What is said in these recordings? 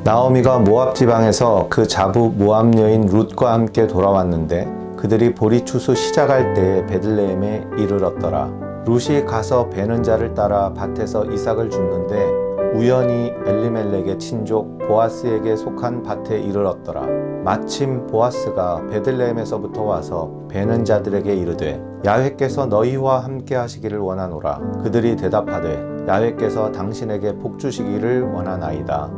나오미가 모압 지방에서 그 자부 모압 여인 룻과 함께 돌아왔는데 그들이 보리 추수 시작할 때에 베들레헴에 이르렀더라. 룻이 가서 베는 자를 따라 밭에서 이삭을 줍는데 우연히 엘리멜렉의 친족 보아스에게 속한 밭에 이르렀더라. 마침 보아스가 베들레헴에서부터 와서 베는 자들에게 이르되 야훼께서 너희와 함께 하시기를 원하노라. 그들이 대답하되 야훼께서 당신에게 복 주시기를 원하나이다.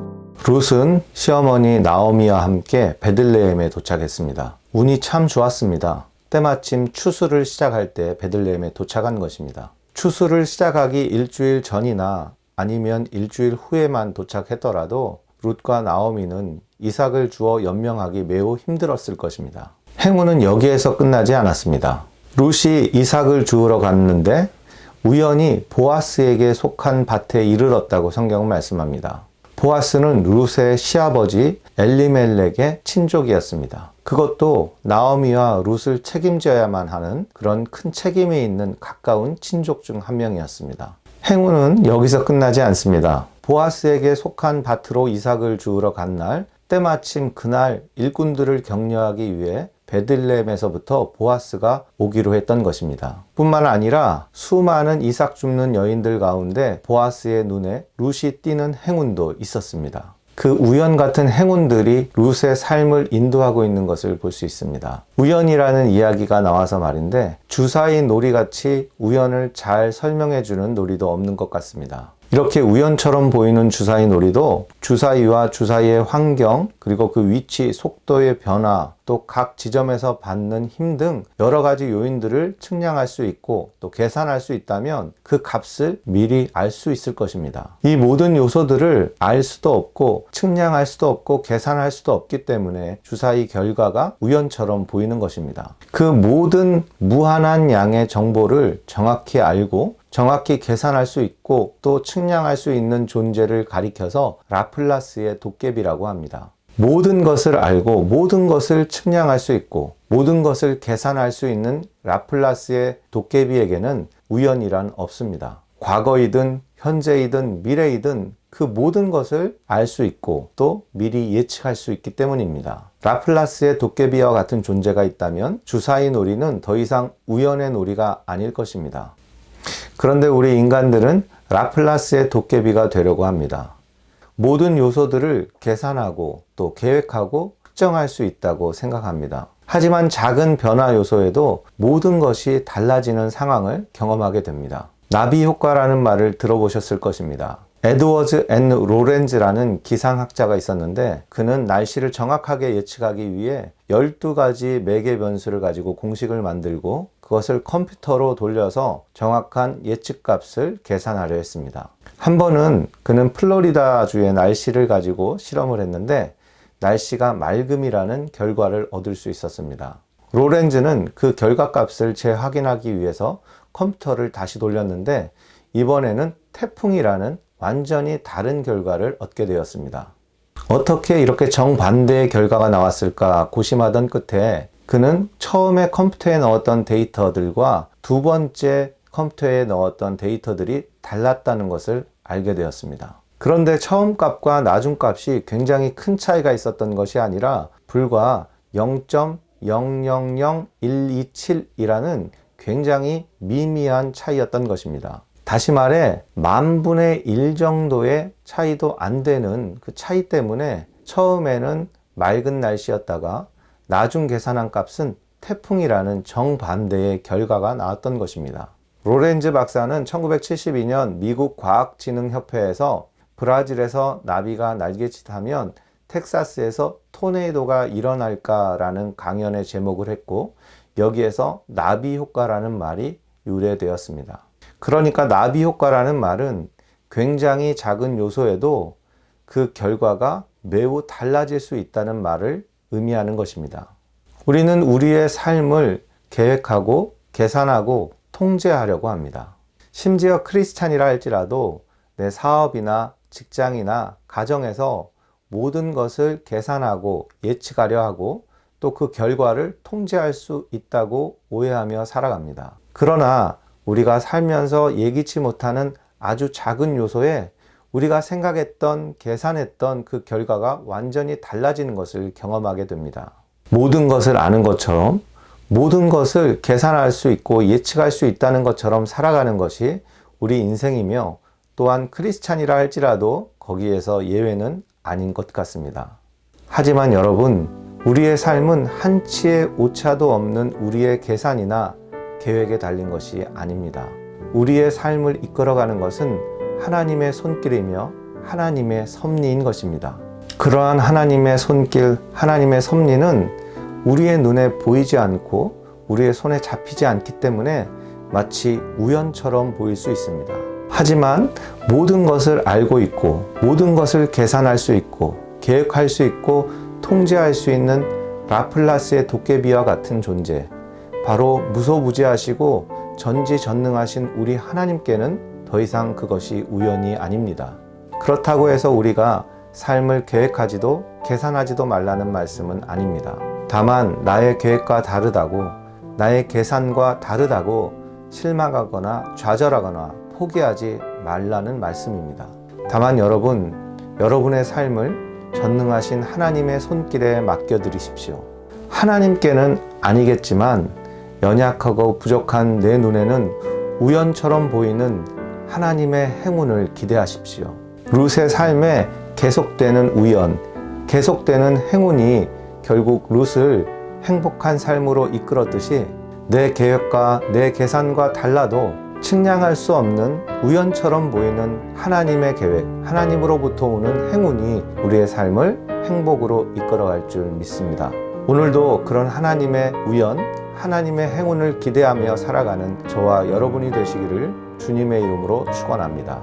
룻은 시어머니 나오미와 함께 베들레헴에 도착했습니다. 운이 참 좋았습니다. 때마침 추수를 시작할 때 베들레헴에 도착한 것입니다. 추수를 시작하기 일주일 전이나 아니면 일주일 후에만 도착했더라도 룻과 나오미는 이삭을 주어 연명하기 매우 힘들었을 것입니다. 행운은 여기에서 끝나지 않았습니다. 룻이 이삭을 주우러 갔는데 우연히 보아스에게 속한 밭에 이르렀다고 성경은 말씀합니다. 보아스는 룻의 시아버지 엘리멜렉의 친족이었습니다. 그것도 나오미와 룻을 책임져야만 하는 그런 큰 책임이 있는 가까운 친족 중 한 명이었습니다. 행운은 여기서 끝나지 않습니다. 보아스에게 속한 밭으로 이삭을 주우러 간 날, 때마침 그날 일꾼들을 격려하기 위해 베들레헴에서부터 보아스가 오기로 했던 것입니다. 뿐만 아니라 수많은 이삭 줍는 여인들 가운데 보아스의 눈에 룻이 띄는 행운도 있었습니다. 그 우연 같은 행운들이 룻의 삶을 인도하고 있는 것을 볼 수 있습니다. 우연이라는 이야기가 나와서 말인데 주사위 놀이같이 우연을 잘 설명해주는 놀이도 없는 것 같습니다. 이렇게 우연처럼 보이는 주사위 놀이도 주사위와 주사위의 환경, 그리고 그 위치, 속도의 변화, 또 각 지점에서 받는 힘 등 여러 가지 요인들을 측량할 수 있고 또 계산할 수 있다면 그 값을 미리 알 수 있을 것입니다. 이 모든 요소들을 알 수도 없고 측량할 수도 없고 계산할 수도 없기 때문에 주사위 결과가 우연처럼 보이는 것입니다. 그 모든 무한한 양의 정보를 정확히 알고 정확히 계산할 수 있고 또 측량할 수 있는 존재를 가리켜서 라플라스의 도깨비라고 합니다. 모든 것을 알고 모든 것을 측량할 수 있고 모든 것을 계산할 수 있는 라플라스의 도깨비에게는 우연이란 없습니다. 과거이든 현재이든 미래이든 그 모든 것을 알 수 있고 또 미리 예측할 수 있기 때문입니다. 라플라스의 도깨비와 같은 존재가 있다면 주사위 놀이는 더 이상 우연의 놀이가 아닐 것입니다. 그런데 우리 인간들은 라플라스의 도깨비가 되려고 합니다. 모든 요소들을 계산하고 또 계획하고 특정할 수 있다고 생각합니다. 하지만 작은 변화 요소에도 모든 것이 달라지는 상황을 경험하게 됩니다. 나비 효과라는 말을 들어보셨을 것입니다. 에드워즈 앤 로렌즈라는 기상학자가 있었는데 그는 날씨를 정확하게 예측하기 위해 12가지 매개 변수를 가지고 공식을 만들고 그것을 컴퓨터로 돌려서 정확한 예측값을 계산하려 했습니다. 한 번은 그는 플로리다주의 날씨를 가지고 실험을 했는데 날씨가 맑음이라는 결과를 얻을 수 있었습니다. 로렌즈는 그 결과값을 재확인하기 위해서 컴퓨터를 다시 돌렸는데 이번에는 태풍이라는 완전히 다른 결과를 얻게 되었습니다. 어떻게 이렇게 정반대의 결과가 나왔을까 고심하던 끝에 그는 처음에 컴퓨터에 넣었던 데이터들과 두 번째 컴퓨터에 넣었던 데이터들이 달랐다는 것을 알게 되었습니다. 그런데 처음 값과 나중 값이 굉장히 큰 차이가 있었던 것이 아니라 불과 0.000127이라는 굉장히 미미한 차이였던 것입니다. 다시 말해 10,000분의 1 정도의 차이도 안 되는 그 차이 때문에 처음에는 맑은 날씨였다가 나중 계산한 값은 태풍이라는 정반대의 결과가 나왔던 것입니다. 로렌즈 박사는 1972년 미국 과학진흥협회에서 브라질에서 나비가 날개짓하면 텍사스에서 토네이도가 일어날까라는 강연의 제목을 했고 여기에서 나비 효과라는 말이 유래되었습니다. 그러니까 나비 효과라는 말은 굉장히 작은 요소에도 그 결과가 매우 달라질 수 있다는 말을 의미하는 것입니다. 우리는 우리의 삶을 계획하고 계산하고 통제하려고 합니다. 심지어 크리스찬이라 할지라도 내 사업이나 직장이나 가정에서 모든 것을 계산하고 예측하려 하고 또 그 결과를 통제할 수 있다고 오해하며 살아갑니다. 그러나 우리가 살면서 예기치 못하는 아주 작은 요소에 우리가 생각했던, 계산했던 그 결과가 완전히 달라지는 것을 경험하게 됩니다. 모든 것을 아는 것처럼, 모든 것을 계산할 수 있고 예측할 수 있다는 것처럼 살아가는 것이 우리 인생이며, 또한 크리스찬이라 할지라도 거기에서 예외는 아닌 것 같습니다. 하지만 여러분, 우리의 삶은 한치의 오차도 없는 우리의 계산이나 계획에 달린 것이 아닙니다. 우리의 삶을 이끌어가는 것은 하나님의 손길이며 하나님의 섭리인 것입니다. 그러한 하나님의 손길, 하나님의 섭리는 우리의 눈에 보이지 않고 우리의 손에 잡히지 않기 때문에 마치 우연처럼 보일 수 있습니다. 하지만 모든 것을 알고 있고, 모든 것을 계산할 수 있고, 계획할 수 있고, 통제할 수 있는 라플라스의 도깨비와 같은 존재, 바로 무소부지하시고 전지전능하신 우리 하나님께는 더 이상 그것이 우연이 아닙니다. 그렇다고 해서 우리가 삶을 계획하지도 계산하지도 말라는 말씀은 아닙니다. 다만 나의 계획과 다르다고, 나의 계산과 다르다고 실망하거나 좌절하거나 포기하지 말라는 말씀입니다. 다만 여러분의 삶을 전능하신 하나님의 손길에 맡겨드리십시오. 하나님께는 아니겠지만 연약하고 부족한 내 눈에는 우연처럼 보이는 하나님의 행운을 기대하십시오. 룻의 삶에 계속되는 우연, 계속되는 행운이 결국 룻을 행복한 삶으로 이끌었듯이, 내 계획과 내 계산과 달라도 측량할 수 없는 우연처럼 보이는 하나님의 계획, 하나님으로부터 오는 행운이 우리의 삶을 행복으로 이끌어갈 줄 믿습니다. 오늘도 그런 하나님의 우연, 하나님의 행운을 기대하며 살아가는 저와 여러분이 되시기를 주님의 이름으로 축원합니다.